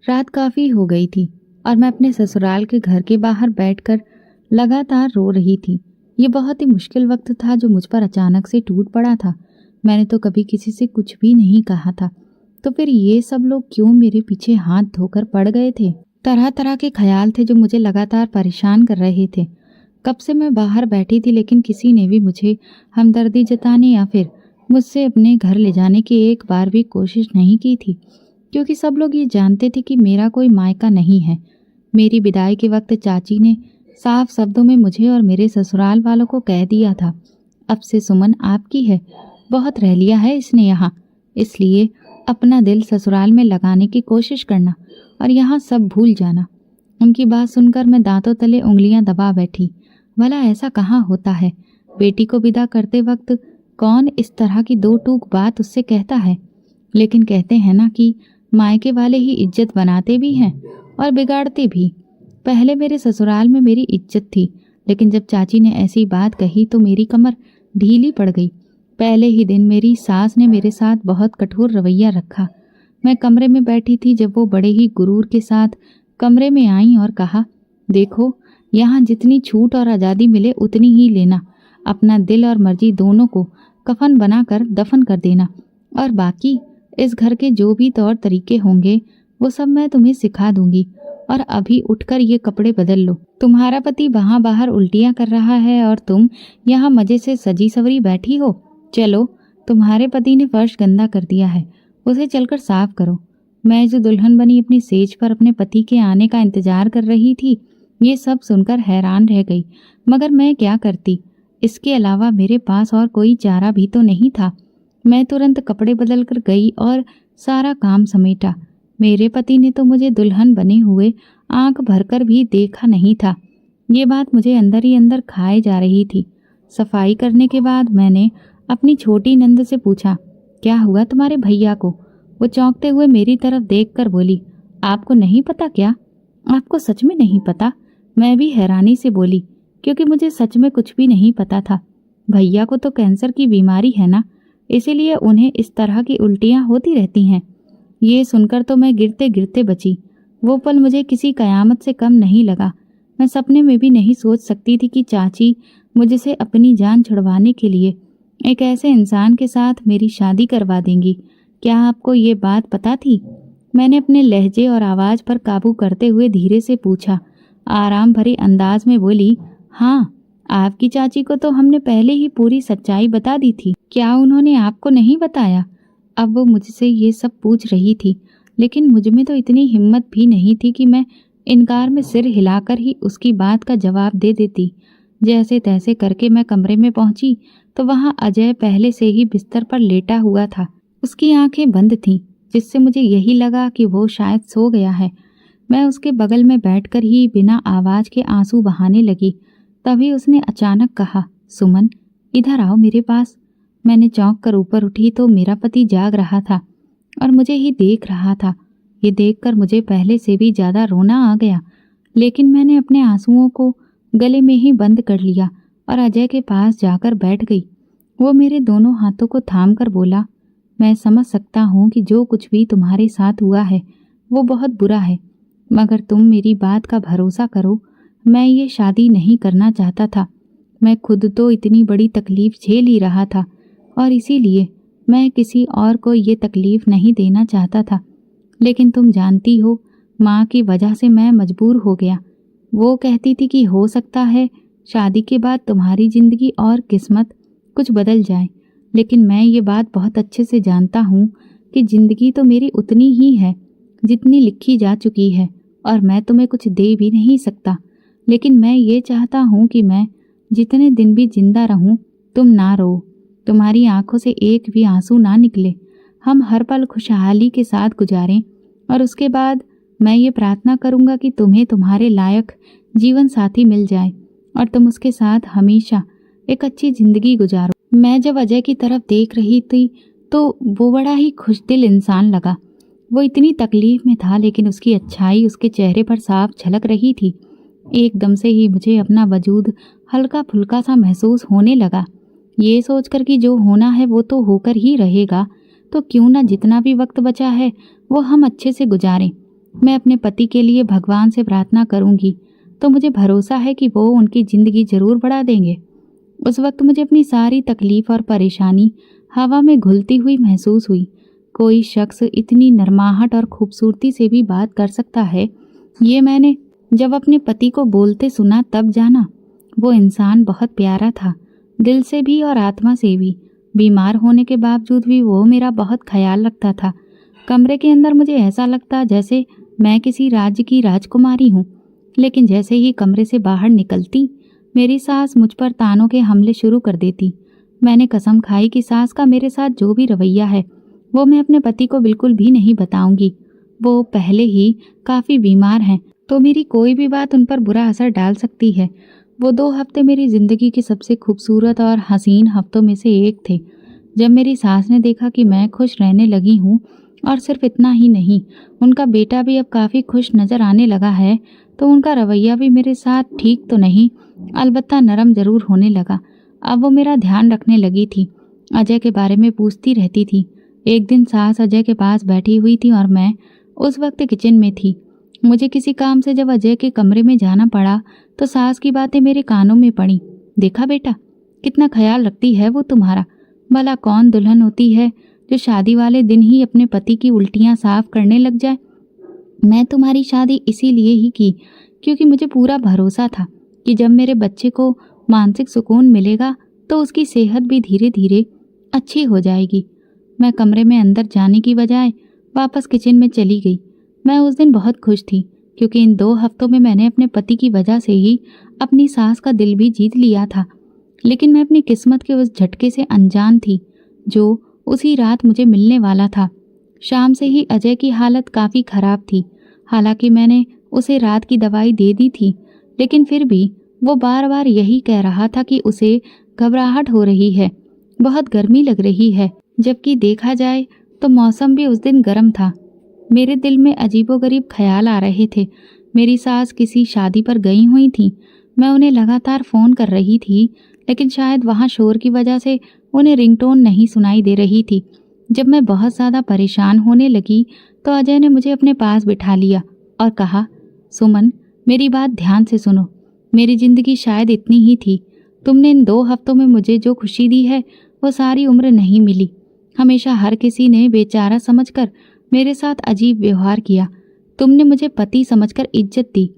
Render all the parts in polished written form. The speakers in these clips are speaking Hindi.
रात काफ़ी हो गई थी और मैं अपने ससुराल के घर के बाहर बैठकर लगातार रो रही थी। ये बहुत ही मुश्किल वक्त था जो मुझ पर अचानक से टूट पड़ा था। मैंने तो कभी किसी से कुछ भी नहीं कहा था, तो फिर ये सब लोग क्यों मेरे पीछे हाथ धोकर पड़ गए थे? तरह तरह के ख्याल थे जो मुझे लगातार परेशान कर रहे थे। कब से मैं बाहर बैठी थी, लेकिन किसी ने भी मुझे हमदर्दी जताने या फिर मुझसे अपने घर ले जाने की एक बार भी कोशिश नहीं की थी, क्योंकि सब लोग ये जानते थे कि मेरा कोई मायका नहीं है। मेरी विदाई के वक्त चाची ने साफ शब्दों में मुझे और मेरे ससुराल वालों को कह दिया था, अब से सुमन आपकी है, बहुत रह लिया है इसने यहाँ, इसलिए अपना दिल ससुराल में लगाने की कोशिश करना और यहाँ सब भूल जाना। उनकी बात सुनकर मैं दांतों तले उंगलियां दबा बैठी। भला ऐसा कहाँ होता है? बेटी को विदा करते वक्त कौन इस तरह की दो टूक बात उससे कहता है? लेकिन कहते हैं ना कि मायके वाले ही इज्जत बनाते भी हैं और बिगाड़ते भी। पहले मेरे ससुराल में मेरी इज्जत थी, लेकिन जब चाची ने ऐसी बात कही तो मेरी कमर ढीली पड़ गई। पहले ही दिन मेरी सास ने मेरे साथ बहुत कठोर रवैया रखा। मैं कमरे में बैठी थी जब वो बड़े ही गुरूर के साथ कमरे में आई और कहा, देखो यहाँ जितनी छूट और आज़ादी मिले उतनी ही लेना, अपना दिल और मर्जी दोनों को कफन बनाकर दफन कर देना, और बाकी इस घर के जो भी तौर तरीके होंगे वो सब मैं तुम्हें सिखा दूंगी। और अभी उठकर ये कपड़े बदल लो, तुम्हारा पति वहाँ बाहर उल्टियाँ कर रहा है और तुम यहाँ मजे से सजी सवरी बैठी हो। चलो, तुम्हारे पति ने फर्श गंदा कर दिया है, उसे चलकर साफ करो। मैं जो दुल्हन बनी अपनी सेज पर अपने पति के आने का इंतजार कर रही थी, ये सब सुनकर हैरान रह गई, मगर मैं क्या करती? इसके अलावा मेरे पास और कोई चारा भी तो नहीं था। मैं तुरंत कपड़े बदल कर गई और सारा काम समेटा। मेरे पति ने तो मुझे दुल्हन बने हुए आंख भरकर भी देखा नहीं था। ये बात मुझे अंदर ही अंदर खाए जा रही थी। सफाई करने के बाद मैंने अपनी छोटी नंद से पूछा, क्या हुआ तुम्हारे भैया को? वो चौंकते हुए मेरी तरफ देखकर बोली, आपको नहीं पता क्या? आपको सच में नहीं पता? मैं भी हैरानी से बोली, क्योंकि मुझे सच में कुछ भी नहीं पता था। भैया को तो कैंसर की बीमारी है ना, इसीलिए उन्हें इस तरह की उल्टियाँ होती रहती हैं। ये सुनकर तो मैं गिरते गिरते बची। वो पल मुझे किसी कयामत से कम नहीं लगा। मैं सपने में भी नहीं सोच सकती थी कि चाची मुझसे अपनी जान छुड़वाने के लिए एक ऐसे इंसान के साथ मेरी शादी करवा देंगी। क्या आपको ये बात पता थी? मैंने अपने लहजे और आवाज़ पर काबू करते हुए धीरे से पूछा। आराम भरे अंदाज में बोली, हाँ, आपकी चाची को तो हमने पहले ही पूरी सच्चाई बता दी थी। क्या उन्होंने आपको नहीं बताया? अब वो मुझसे ये सब पूछ रही थी, लेकिन मुझ में तो इतनी हिम्मत भी नहीं थी कि मैं इनकार में सिर हिलाकर ही उसकी बात का जवाब दे देती। जैसे तैसे करके मैं कमरे में पहुंची तो वहाँ अजय पहले से ही बिस्तर पर लेटा हुआ था। उसकी आंखें बंद थीं, जिससे मुझे यही लगा कि वो शायद सो गया है। मैं उसके बगल में बैठकर ही बिना आवाज़ के आंसू बहाने लगी। तभी उसने अचानक कहा, सुमन, इधर आओ मेरे पास। मैंने चौंक कर ऊपर उठी तो मेरा पति जाग रहा था और मुझे ही देख रहा था। ये देखकर मुझे पहले से भी ज़्यादा रोना आ गया, लेकिन मैंने अपने आंसुओं को गले में ही बंद कर लिया और अजय के पास जाकर बैठ गई। वो मेरे दोनों हाथों को थाम कर बोला, मैं समझ सकता हूँ कि जो कुछ भी तुम्हारे साथ हुआ है वो बहुत बुरा है, मगर तुम मेरी बात का भरोसा करो, मैं ये शादी नहीं करना चाहता था। मैं खुद तो इतनी बड़ी तकलीफ़ झेल ही रहा था और इसीलिए मैं किसी और को ये तकलीफ़ नहीं देना चाहता था। लेकिन तुम जानती हो, माँ की वजह से मैं मजबूर हो गया। वो कहती थी कि हो सकता है शादी के बाद तुम्हारी ज़िंदगी और किस्मत कुछ बदल जाए, लेकिन मैं ये बात बहुत अच्छे से जानता हूँ कि ज़िंदगी तो मेरी उतनी ही है जितनी लिखी जा चुकी है और मैं तुम्हें कुछ दे भी नहीं सकता। लेकिन मैं ये चाहता हूँ कि मैं जितने दिन भी जिंदा रहूँ तुम ना रो, तुम्हारी आंखों से एक भी आंसू ना निकले। हम हर पल खुशहाली के साथ गुजारें और उसके बाद मैं ये प्रार्थना करूँगा कि तुम्हें तुम्हारे लायक जीवन साथी मिल जाए और तुम उसके साथ हमेशा एक अच्छी ज़िंदगी गुजारो। मैं जब अजय की तरफ देख रही थी तो वो बड़ा ही खुशदिल इंसान लगा। वो इतनी तकलीफ में था, लेकिन उसकी अच्छाई उसके चेहरे पर साफ झलक रही थी। एकदम से ही मुझे अपना वजूद हल्का फुल्का सा महसूस होने लगा। ये सोचकर कि जो होना है वो तो होकर ही रहेगा, तो क्यों ना जितना भी वक्त बचा है वो हम अच्छे से गुजारें। मैं अपने पति के लिए भगवान से प्रार्थना करूंगी तो मुझे भरोसा है कि वो उनकी ज़िंदगी ज़रूर बढ़ा देंगे। उस वक्त मुझे अपनी सारी तकलीफ़ और परेशानी हवा में घुलती हुई महसूस हुई। कोई शख्स इतनी नरमाहट और खूबसूरती से भी बात कर सकता है, ये मैंने जब अपने पति को बोलते सुना तब जाना। वो इंसान बहुत प्यारा था, दिल से भी और आत्मा से भी। बीमार होने के बावजूद भी वो मेरा बहुत ख्याल रखता था। कमरे के अंदर मुझे ऐसा लगता जैसे मैं किसी राज्य की राजकुमारी हूँ, लेकिन जैसे ही कमरे से बाहर निकलती, मेरी सास मुझ पर तानों के हमले शुरू कर देती। मैंने कसम खाई कि सास का मेरे साथ जो भी रवैया है वो मैं अपने पति को बिल्कुल भी नहीं बताऊंगी। वो पहले ही काफ़ी बीमार हैं, तो मेरी कोई भी बात उन पर बुरा असर डाल सकती है। वो 2 हफ्ते मेरी ज़िंदगी के सबसे खूबसूरत और हसीन हफ्तों में से एक थे। जब मेरी सास ने देखा कि मैं खुश रहने लगी हूँ, और सिर्फ इतना ही नहीं, उनका बेटा भी अब काफ़ी खुश नज़र आने लगा है, तो उनका रवैया भी मेरे साथ ठीक तो नहीं, अलबत्ता नरम ज़रूर होने लगा। अब वो मेरा ध्यान रखने लगी थी, अजय के बारे में पूछती रहती थी। एक दिन सास अजय के पास बैठी हुई थी और मैं उस वक्त किचन में थी। मुझे किसी काम से जब अजय के कमरे में जाना पड़ा तो सास की बातें मेरे कानों में पड़ी। देखा बेटा, कितना ख्याल रखती है वो तुम्हारा। भला कौन दुल्हन होती है जो शादी वाले दिन ही अपने पति की उल्टियां साफ करने लग जाए। मैं तुम्हारी शादी इसीलिए ही की क्योंकि मुझे पूरा भरोसा था कि जब मेरे बच्चे को मानसिक सुकून मिलेगा तो उसकी सेहत भी धीरे धीरे अच्छी हो जाएगी। मैं कमरे में अंदर जाने की बजाय वापस किचन में चली गई। मैं उस दिन बहुत खुश थी क्योंकि इन 2 हफ्तों में मैंने अपने पति की वजह से ही अपनी सास का दिल भी जीत लिया था। लेकिन मैं अपनी किस्मत के उस झटके से अनजान थी जो उसी रात मुझे मिलने वाला था। शाम से ही अजय की हालत काफ़ी ख़राब थी। हालांकि मैंने उसे रात की दवाई दे दी थी, लेकिन फिर भी वो बार बार यही कह रहा था कि उसे घबराहट हो रही है, बहुत गर्मी लग रही है, जबकि देखा जाए तो मौसम भी उस दिन गर्म था। मेरे दिल में अजीबोगरीब ख्याल आ रहे थे। मेरी सास किसी शादी पर गई हुई थी। मैं उन्हें लगातार फ़ोन कर रही थी, लेकिन शायद वहाँ शोर की वजह से उन्हें रिंगटोन नहीं सुनाई दे रही थी। जब मैं बहुत ज़्यादा परेशान होने लगी तो अजय ने मुझे अपने पास बिठा लिया और कहा, सुमन, मेरी बात ध्यान से सुनो। मेरी ज़िंदगी शायद इतनी ही थी। तुमने इन 2 हफ्तों में मुझे जो खुशी दी है वो सारी उम्र नहीं मिली। हमेशा हर किसी ने बेचारा समझकर मेरे साथ अजीब व्यवहार किया। तुमने मुझे पति समझकर इज्जत दी।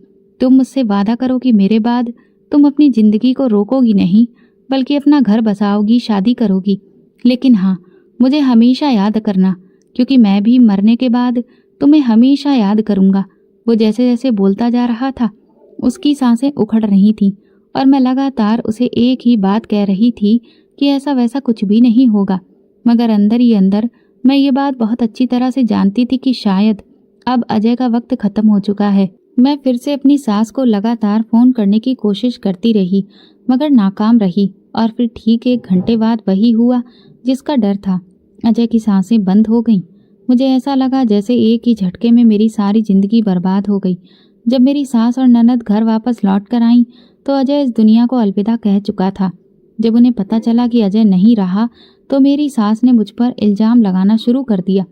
तुम मुझसे वादा करो कि मेरे बाद तुम अपनी ज़िंदगी को रोकोगी नहीं, बल्कि अपना घर बसाओगी, शादी करोगी। लेकिन हाँ, मुझे हमेशा याद करना, क्योंकि मैं भी मरने के बाद तुम्हें हमेशा याद करूँगा। वो जैसे जैसे बोलता जा रहा था उसकी सांसें उखड़ रही थीं और मैं लगातार उसे एक ही बात कह रही थी कि ऐसा वैसा कुछ भी नहीं होगा। मगर अंदर ही अंदर मैं ये बात बहुत अच्छी तरह से जानती थी कि शायद अब अजय का वक्त ख़त्म हो चुका है। मैं फिर से अपनी सास को लगातार फ़ोन करने की कोशिश करती रही, मगर नाकाम रही। और फिर ठीक 1 घंटे बाद वही हुआ जिसका डर था। अजय की सांसें बंद हो गईं। मुझे ऐसा लगा जैसे एक ही झटके में मेरी सारी ज़िंदगी बर्बाद हो गई। जब मेरी सास और ननद घर वापस लौट कर आईं तो अजय इस दुनिया को अलविदा कह चुका था। जब उन्हें पता चला कि अजय नहीं रहा तो मेरी सास ने मुझ पर इल्ज़ाम लगाना शुरू कर दिया।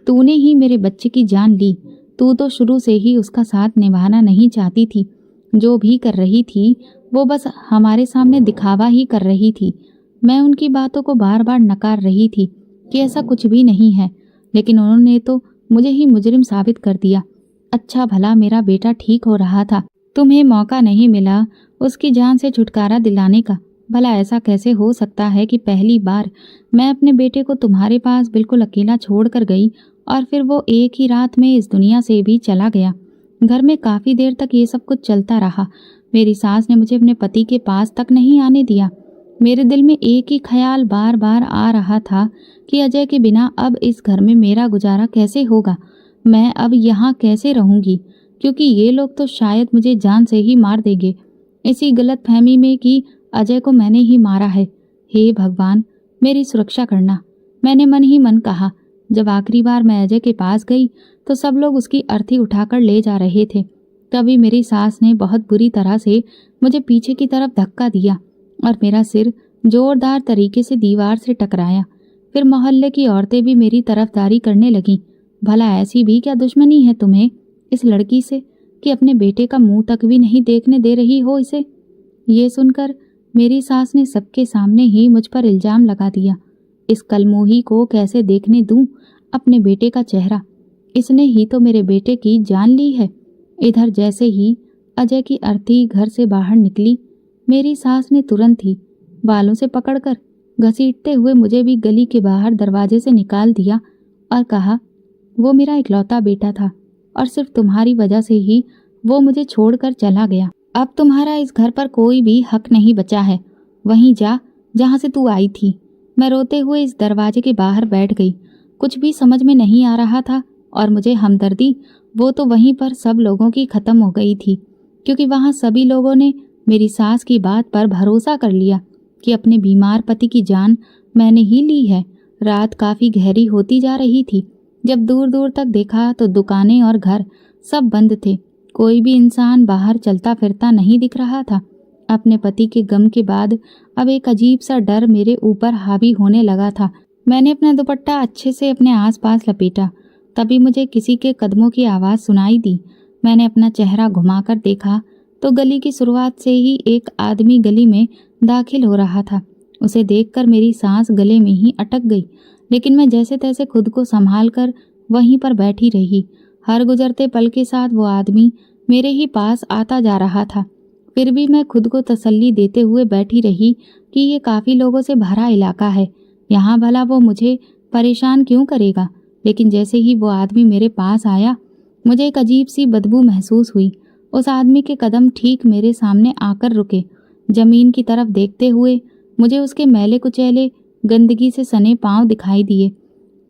तूने ही मेरे बच्चे की जान ली। तू तो शुरू से ही उसका साथ निभाना नहीं चाहती थी। जो भी कर रही थी वो बस हमारे सामने दिखावा ही कर रही थी। मैं उनकी बातों को बार बार नकार रही थी कि ऐसा कुछ भी नहीं है, लेकिन उन्होंने तो मुझे ही मुजरिम साबित कर दिया। अच्छा भला मेरा बेटा ठीक हो रहा था। तुम्हें मौका नहीं मिला उसकी जान से छुटकारा दिलाने का। भला ऐसा कैसे हो सकता है कि पहली बार मैं अपने बेटे को तुम्हारे पास बिल्कुल अकेला छोड़ कर गई और फिर वो एक ही रात में इस दुनिया से भी चला गया। घर में काफ़ी देर तक ये सब कुछ चलता रहा। मेरी सास ने मुझे अपने पति के पास तक नहीं आने दिया। मेरे दिल में एक ही ख्याल बार बार आ रहा था कि अजय के बिना अब इस घर में मेरा गुजारा कैसे होगा। मैं अब यहाँ कैसे रहूँगी, क्योंकि ये लोग तो शायद मुझे जान से ही मार देंगे, इसी गलत फहमी में कि अजय को मैंने ही मारा है। हे भगवान, मेरी सुरक्षा करना, मैंने मन ही मन कहा। जब आखिरी बार मैं अजय के पास गई तो सब लोग उसकी अर्थी उठाकर ले जा रहे थे। तभी मेरी सास ने बहुत बुरी तरह से मुझे पीछे की तरफ धक्का दिया और मेरा सिर जोरदार तरीके से दीवार से टकराया। फिर मोहल्ले की औरतें भी मेरी तरफदारी करने लगीं। भला ऐसी भी क्या दुश्मनी है तुम्हें इस लड़की से कि अपने बेटे का मुंह तक भी नहीं देखने दे रही हो इसे। ये सुनकर मेरी सास ने सबके सामने ही मुझ पर इल्जाम लगा दिया। इस कलमोही को कैसे देखने दूं अपने बेटे का चेहरा? इसने ही तो मेरे बेटे की जान ली है। इधर जैसे ही अजय की अर्थी घर से बाहर निकली, मेरी सास ने तुरंत ही बालों से पकड़कर घसीटते हुए मुझे भी गली के बाहर दरवाजे से निकाल दिया और कहा, वो मेरा इकलौता बेटा था और सिर्फ तुम्हारी वजह से ही वो मुझे छोड़कर चला गया। अब तुम्हारा इस घर पर कोई भी हक नहीं बचा है। वहीं जा जहां से तू आई थी। मैं रोते हुए इस दरवाजे के बाहर बैठ गई। कुछ भी समझ में नहीं आ रहा था और मुझे हमदर्दी वो तो वहीं पर सब लोगों की खत्म हो गई थी, क्योंकि वहां सभी लोगों ने मेरी सास की बात पर भरोसा कर लिया कि अपने बीमार पति की जान मैंने ही ली है। रात काफी गहरी होती जा रही थी। जब दूर दूर तक देखा तो दुकानें और घर सब बंद थे। कोई भी इंसान बाहर चलता फिरता नहीं दिख रहा था। अपने पति के गम के बाद अब एक अजीब सा डर मेरे ऊपर हावी होने लगा था। मैंने अपना दुपट्टा अच्छे से अपने आसपास लपेटा। तभी मुझे किसी के कदमों की आवाज़ सुनाई दी। मैंने अपना चेहरा घुमाकर देखा तो गली की शुरुआत से ही एक आदमी गली में दाखिल हो रहा था। उसे देखकर मेरी सांस गले में ही अटक गई, लेकिन मैं जैसे तैसे खुद को संभाल कर वहीं पर बैठी रही। हर गुजरते पल के साथ वो आदमी मेरे ही पास आता जा रहा था। फिर भी मैं खुद को तसल्ली देते हुए बैठी रही कि ये काफ़ी लोगों से भरा इलाका है, यहाँ भला वो मुझे परेशान क्यों करेगा। लेकिन जैसे ही वो आदमी मेरे पास आया, मुझे एक अजीब सी बदबू महसूस हुई। उस आदमी के कदम ठीक मेरे सामने आकर रुके। जमीन की तरफ देखते हुए मुझे उसके मैले कुचैले गंदगी से सने पांव दिखाई दिए।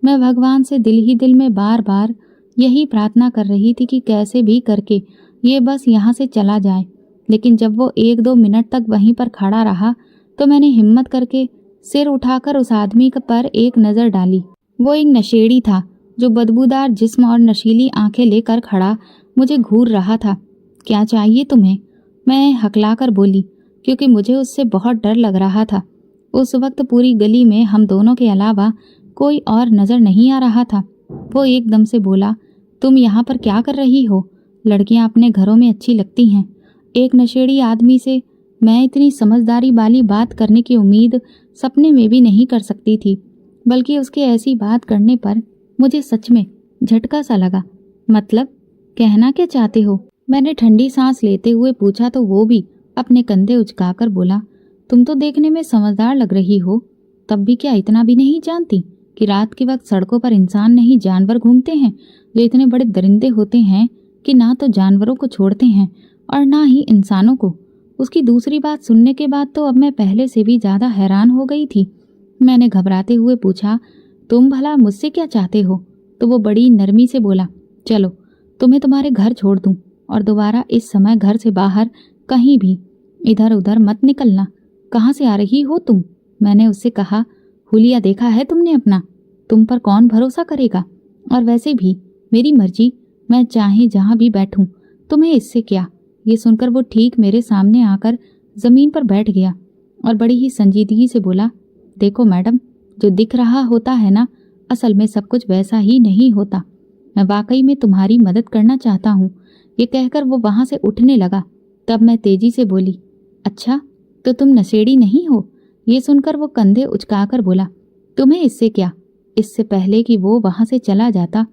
मैं भगवान से दिल ही दिल में बार बार यही प्रार्थना कर रही थी कि कैसे भी करके ये बस यहाँ से चला जाए। लेकिन जब वो 1-2 मिनट तक वहीं पर खड़ा रहा तो मैंने हिम्मत करके सिर उठाकर उस आदमी पर एक नज़र डाली। वो एक नशेड़ी था जो बदबूदार जिस्म और नशीली आंखें लेकर खड़ा मुझे घूर रहा था। क्या चाहिए तुम्हें? मैं हकलाकर बोली, क्योंकि मुझे उससे बहुत डर लग रहा था। उस वक्त पूरी गली में हम दोनों के अलावा कोई और नज़र नहीं आ रहा था। वो एकदम से बोला, तुम यहाँ पर क्या कर रही हो? लड़कियाँ अपने घरों में अच्छी लगती हैं। एक नशेड़ी आदमी से मैं इतनी समझदारी वाली बात करने की उम्मीद सपने में भी नहीं कर सकती थी, बल्कि उसके ऐसी बात करने पर मुझे सच में झटका सा लगा। मतलब कहना क्या चाहते हो? मैंने ठंडी सांस लेते हुए पूछा तो वो भी अपने कंधे उचकाकर बोला, तुम तो देखने में समझदार लग रही हो, तब भी क्या इतना भी नहीं जानती कि रात के वक्त सड़कों पर इंसान नहीं जानवर घूमते हैं जो इतने बड़े दरिंदे होते हैं कि ना तो जानवरों को छोड़ते हैं और ना ही इंसानों को। उसकी दूसरी बात सुनने के बाद तो अब मैं पहले से भी ज़्यादा हैरान हो गई थी। मैंने घबराते हुए पूछा, तुम भला मुझसे क्या चाहते हो? तो वो बड़ी नरमी से बोला, चलो तुम्हें तुम्हारे घर छोड़ दूं और दोबारा इस समय घर से बाहर कहीं भी इधर उधर मत निकलना। कहाँ से आ रही हो तुम? मैंने उससे कहा, हुलिया देखा है तुमने अपना? तुम पर कौन भरोसा करेगा? और वैसे भी मेरी मर्जी, मैं चाहे जहाँ भी बैठूं, तुम्हें इससे क्या? ये सुनकर वो ठीक मेरे सामने आकर ज़मीन पर बैठ गया और बड़ी ही संजीदगी से बोला, देखो मैडम, जो दिख रहा होता है ना, असल में सब कुछ वैसा ही नहीं होता। मैं वाकई में तुम्हारी मदद करना चाहता हूँ। ये कहकर वो वहाँ से उठने लगा। तब मैं तेजी से बोली, अच्छा तो तुम नशेड़ी नहीं हो? ये सुनकर वो कंधे उचकाकर बोला, तुम्हें इससे क्या? इससे पहले कि वो वहाँ से चला जाता,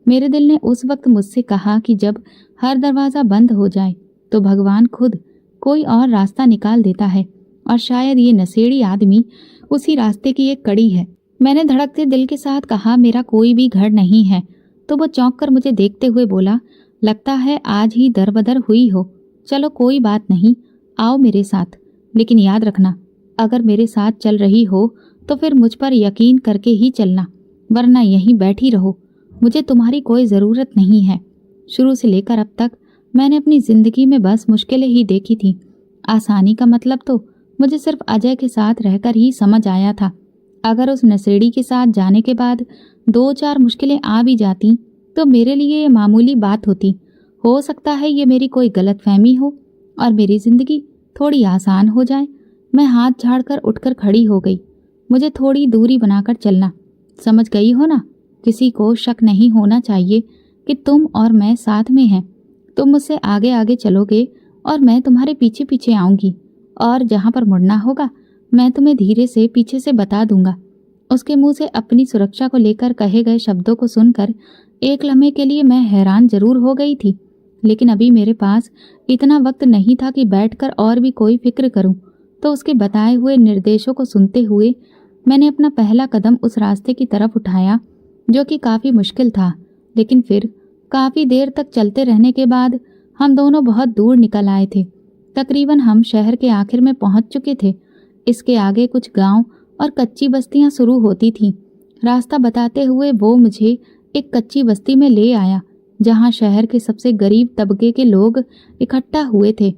मेरे दिल ने उस वक्त मुझसे कहा कि जब हर दरवाज़ा बंद हो जाए तो भगवान खुद कोई और रास्ता निकाल देता है, और शायद ये नशेड़ी आदमी उसी रास्ते की एक कड़ी है। मैंने धड़कते दिल के साथ कहा, मेरा कोई भी घर नहीं है। तो वो चौंक कर मुझे देखते हुए बोला, लगता है आज ही दरबदर हुई हो। चलो कोई बात नहीं, आओ मेरे साथ, लेकिन याद रखना, अगर मेरे साथ चल रही हो तो फिर मुझ पर यकीन करके ही चलना, वरना यहीं बैठी रहो। मुझे तुम्हारी कोई ज़रूरत नहीं है। शुरू से लेकर अब तक मैंने अपनी ज़िंदगी में बस मुश्किलें ही देखी थी। आसानी का मतलब तो मुझे सिर्फ अजय के साथ रहकर ही समझ आया था। अगर उस नशेड़ी के साथ जाने के बाद 2-4 मुश्किलें आ भी जाती तो मेरे लिए ये मामूली बात होती। हो सकता है ये मेरी कोई गलतफहमी हो और मेरी ज़िंदगी थोड़ी आसान हो जाए। मैं हाथ झाड़कर उठकर खड़ी हो गई। मुझे थोड़ी दूरी बनाकर चलना, समझ गई हो ना? किसी को शक नहीं होना चाहिए कि तुम और मैं साथ में हैं। तुम मुझसे आगे आगे चलोगे और मैं तुम्हारे पीछे पीछे आऊंगी, और जहां पर मुड़ना होगा मैं तुम्हें धीरे से पीछे से बता दूंगा। उसके मुंह से अपनी सुरक्षा को लेकर कहे गए शब्दों को सुनकर एक लम्हे के लिए मैं हैरान जरूर हो गई थी, लेकिन अभी मेरे पास इतना वक्त नहीं था कि बैठकर और भी कोई फिक्र करूं। तो उसके बताए हुए निर्देशों को सुनते हुए मैंने अपना पहला कदम उस रास्ते की तरफ उठाया, जो कि काफ़ी मुश्किल था। लेकिन फिर काफ़ी देर तक चलते रहने के बाद हम दोनों बहुत दूर निकल आए थे। तकरीबन हम शहर के आखिर में पहुंच चुके थे। इसके आगे कुछ गांव और कच्ची बस्तियां शुरू होती थीं। रास्ता बताते हुए वो मुझे एक कच्ची बस्ती में ले आया, जहां शहर के सबसे गरीब तबके के लोग इकट्ठा हुए थे।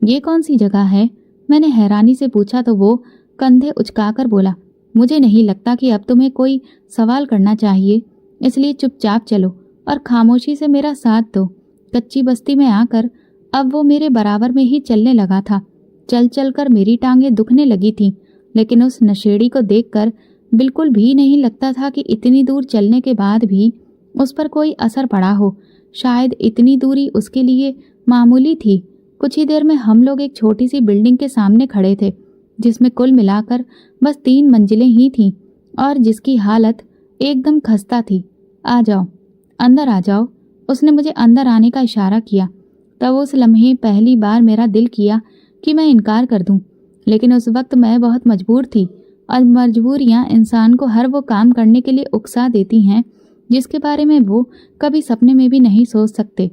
ये कौन सी जगह है? मैंने हैरानी से पूछा तो वो कंधे उचकाकर बोला, मुझे नहीं लगता कि अब तुम्हें कोई सवाल करना चाहिए, इसलिए चुपचाप चलो और खामोशी से मेरा साथ दो। कच्ची बस्ती में आकर अब वो मेरे बराबर में ही चलने लगा था। चल चल कर मेरी टांगें दुखने लगी थीं, लेकिन उस नशेड़ी को देखकर बिल्कुल भी नहीं लगता था कि इतनी दूर चलने के बाद भी उस पर कोई असर पड़ा हो। शायद इतनी दूरी उसके लिए मामूली थी। कुछ ही देर में हम लोग एक छोटी सी बिल्डिंग के सामने खड़े थे, जिसमें कुल मिलाकर बस 3 मंजिलें ही थीं और जिसकी हालत एकदम खस्ता थी। आ जाओ, अंदर आ जाओ। उसने मुझे अंदर आने का इशारा किया। तब उस लम्हे पहली बार मेरा दिल किया कि मैं इनकार कर दूं, लेकिन उस वक्त मैं बहुत मजबूर थी, और मजबूरियां इंसान को हर वो काम करने के लिए उकसा देती हैं जिसके बारे में वो कभी सपने में भी नहीं सोच सकते।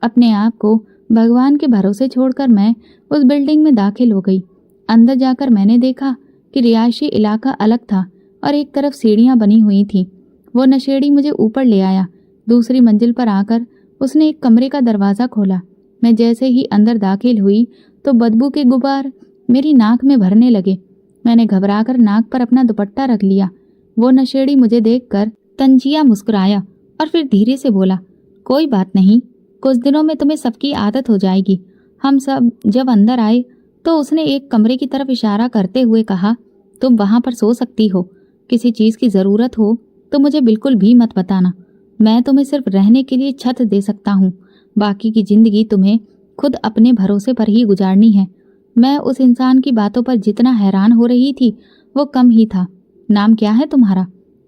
अपने आप को भगवान के भरोसे छोड़कर मैं उस बिल्डिंग में दाखिल हो गई। अंदर जाकर मैंने देखा कि रिहायशी इलाका अलग था और एक तरफ सीढ़ियां बनी हुई थीं। वो नशेड़ी मुझे ऊपर ले आया। दूसरी मंजिल पर आकर उसने एक कमरे का दरवाज़ा खोला। मैं जैसे ही अंदर दाखिल हुई तो बदबू के गुबार मेरी नाक में भरने लगे। मैंने घबराकर नाक पर अपना दुपट्टा रख लिया। वो नशेड़ी मुझे देखकर तंजिया मुस्कुराया और फिर धीरे से बोला, कोई बात नहीं, कुछ दिनों में तुम्हें सबकी आदत हो जाएगी। हम सब जब अंदर आए तो उसने एक कमरे की तरफ इशारा करते हुए कहा, तुम वहां पर सो सकती हो। किसी चीज़ की ज़रूरत हो तो मुझे बिल्कुल भी मत बताना। मैं तुम्हें सिर्फ रहने के लिए छत दे सकता हूँ। बाकी की ज़िंदगी तुम्हें खुद अपने भरोसे पर ही गुजारनी है। मैं उस इंसान की बातों पर जितना हैरान हो रही थी वो कम ही था। नाम क्या है तुम्हारा?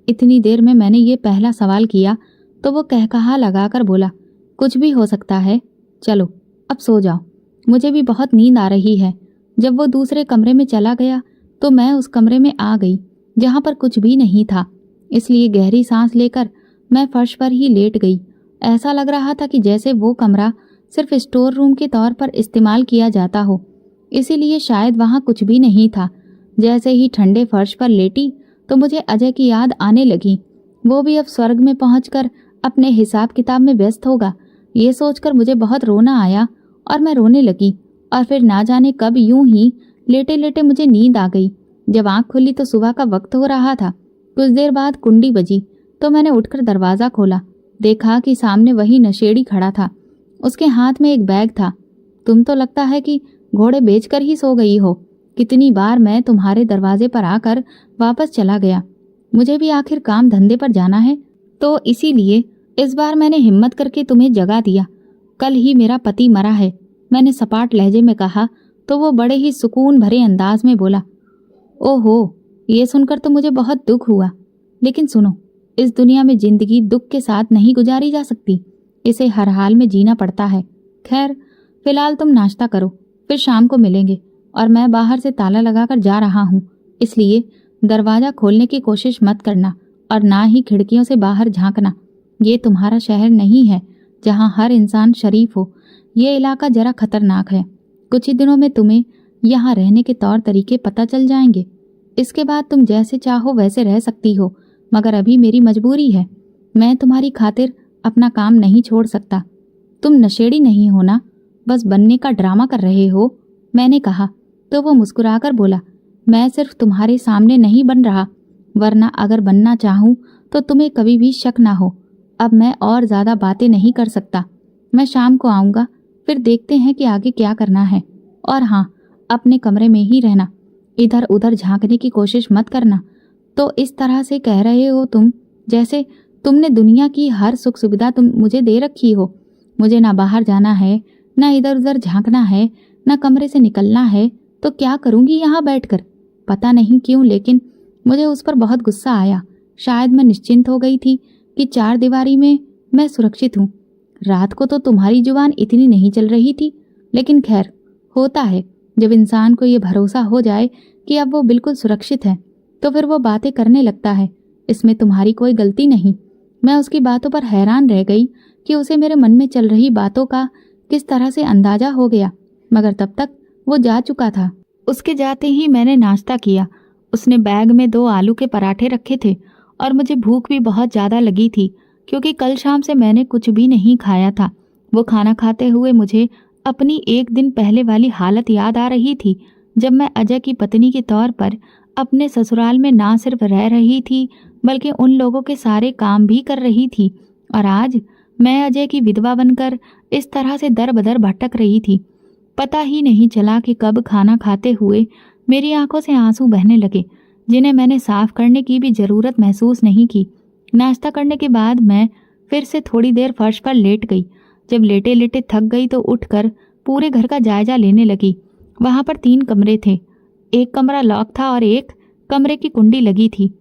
इतनी देर में मैंने ये पहला सवाल किया तो वो कहकहा लगाकर बोला, कुछ भी हो सकता है, चलो अब सो जाओ, मुझे भी बहुत नींद आ रही है। जब वो दूसरे कमरे में चला गया तो मैं उस कमरे में आ गई जहाँ पर कुछ भी नहीं था, इसलिए गहरी सांस लेकर मैं फर्श पर ही लेट गई। ऐसा लग रहा था कि जैसे वो कमरा सिर्फ स्टोर रूम के तौर पर इस्तेमाल किया जाता हो, इसीलिए शायद वहाँ कुछ भी नहीं था। जैसे ही ठंडे फर्श पर लेटी तो मुझे अजय की याद आने लगी। वो भी अब स्वर्ग में पहुंचकर अपने हिसाब किताब में व्यस्त होगा। ये सोचकर मुझे बहुत रोना आया और मैं रोने लगी, और फिर ना जाने कब यूं ही लेटे लेटे मुझे नींद आ गई। जब आँख खुली तो सुबह का वक्त हो रहा था। कुछ देर बाद कुंडी बजी तो मैंने उठकर दरवाज़ा खोला। देखा कि सामने वही नशेड़ी खड़ा था। उसके हाथ में एक बैग था। तुम तो लगता है कि घोड़े बेचकर ही सो गई हो। कितनी बार मैं तुम्हारे दरवाजे पर आकर वापस चला गया। मुझे भी आखिर काम धंधे पर जाना है, तो इसीलिए इस बार मैंने हिम्मत करके तुम्हें जगा दिया। कल ही मेरा पति मरा है, मैंने सपाट लहजे में कहा तो वो बड़े ही सुकून भरे अंदाज में बोला, ओहो, ये सुनकर तो मुझे बहुत दुख हुआ। लेकिन सुनो, इस दुनिया में जिंदगी दुख के साथ नहीं गुजारी जा सकती, इसे हर हाल में जीना पड़ता है। खैर, फिलहाल तुम नाश्ता करो, फिर शाम को मिलेंगे। और मैं बाहर से ताला लगाकर जा रहा हूँ, इसलिए दरवाज़ा खोलने की कोशिश मत करना और ना ही खिड़कियों से बाहर झांकना। ये तुम्हारा शहर नहीं है जहाँ हर इंसान शरीफ हो। ये इलाका जरा खतरनाक है। कुछ ही दिनों में तुम्हें यहाँ रहने के तौर तरीके पता चल जाएंगे। इसके बाद तुम जैसे चाहो वैसे रह सकती हो, मगर अभी मेरी मजबूरी है। मैं तुम्हारी खातिर अपना काम नहीं छोड़ सकता। तुम नशेड़ी नहीं हो ना, बस बनने का ड्रामा कर रहे हो, मैंने कहा। तो वो मुस्कुराकर बोला, मैं सिर्फ तुम्हारे सामने नहीं बन रहा, वरना अगर बनना चाहूँ तो तुम्हें कभी भी शक ना हो। अब मैं और ज़्यादा बातें नहीं कर सकता। मैं शाम को आऊँगा, फिर देखते हैं कि आगे क्या करना है। और हाँ, अपने कमरे में ही रहना, इधर उधर झांकने की कोशिश मत करना। तो इस तरह से कह रहे हो तुम जैसे तुमने दुनिया की हर सुख सुविधा तुम मुझे दे रखी हो। मुझे ना बाहर जाना है, ना इधर उधर झांकना है, ना कमरे से निकलना है, तो क्या करूंगी यहाँ बैठकर? पता नहीं क्यों, लेकिन मुझे उस पर बहुत गुस्सा आया। शायद मैं निश्चिंत हो गई थी कि चार दीवारी में मैं सुरक्षित हूँ। रात को तो तुम्हारी जुबान इतनी नहीं चल रही थी, लेकिन खैर, होता है जब इंसान को ये भरोसा हो जाए कि अब वो बिल्कुल सुरक्षित है, तो फिर वो बातें करने लगता है। इसमें तुम्हारी कोई गलती नहीं। मैं उसकी बातों पर हैरान रह गई कि उसे मेरे मन में चल रही बातों का किस तरह से अंदाजा हो गया, मगर तब तक वो जा चुका था। उसके जाते ही मैंने नाश्ता किया। उसने बैग में 2 आलू के पराठे रखे थे और मुझे भूख भी बहुत ज़्यादा लगी थी, क्योंकि कल शाम से मैंने कुछ भी नहीं खाया था। वो खाना खाते हुए मुझे अपनी एक दिन पहले वाली हालत याद आ रही थी, जब मैं अजय की पत्नी के तौर पर अपने ससुराल में ना सिर्फ रह रही थी, बल्कि उन लोगों के सारे काम भी कर रही थी। और आज मैं अजय की विधवा बनकर इस तरह से दर बदर भटक रही थी। पता ही नहीं चला कि कब खाना खाते हुए मेरी आंखों से आंसू बहने लगे, जिन्हें मैंने साफ करने की भी जरूरत महसूस नहीं की। नाश्ता करने के बाद मैं फिर से थोड़ी देर फर्श पर लेट गई। जब लेटे लेटे थक गई तो उठकर पूरे घर का जायजा लेने लगी। वहां पर 3 कमरे थे। एक कमरा लॉक था और एक कमरे की कुंडी लगी थी।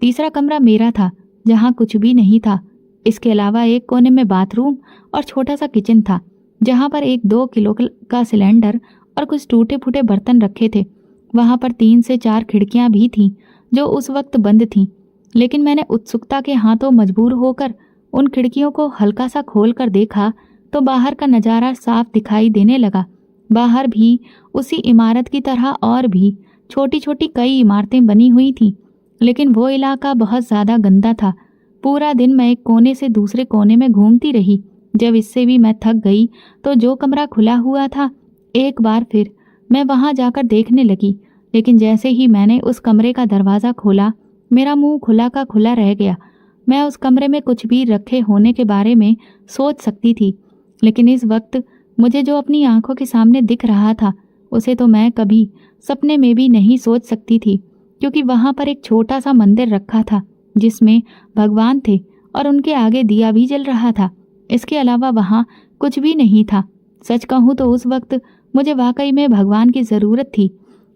तीसरा कमरा मेरा था, जहां कुछ भी नहीं था। इसके अलावा एक कोने में बाथरूम और छोटा सा किचन था, जहां पर एक 2 किलो का सिलेंडर और कुछ टूटे फूटे बर्तन रखे थे। वहां पर 3 से 4 खिड़कियां भी थीं, जो उस वक्त बंद थीं, लेकिन मैंने उत्सुकता के हाथों मजबूर होकर उन खिड़कियों को हल्का सा खोल कर देखा तो बाहर का नज़ारा साफ दिखाई देने लगा। बाहर भी उसी इमारत की तरह और भी छोटी छोटी कई इमारतें बनी हुई थीं, लेकिन वो इलाका बहुत ज़्यादा गंदा था। पूरा दिन मैं एक कोने से दूसरे कोने में घूमती रही। जब इससे भी मैं थक गई तो जो कमरा खुला हुआ था, एक बार फिर मैं वहां जाकर देखने लगी, लेकिन जैसे ही मैंने उस कमरे का दरवाज़ा खोला, मेरा मुंह खुला का खुला रह गया। मैं उस कमरे में कुछ भी रखे होने के बारे में सोच सकती थी, लेकिन इस वक्त मुझे जो अपनी आंखों के सामने दिख रहा था, उसे तो मैं कभी सपने में भी नहीं सोच सकती थी, क्योंकि वहां पर एक छोटा सा मंदिर रखा था, जिसमें भगवान थे और उनके आगे दिया भी जल रहा था। इसके अलावा वहां कुछ भी नहीं था। सच कहूँ तो उस वक्त मुझे वाकई में भगवान की ज़रूरत थी।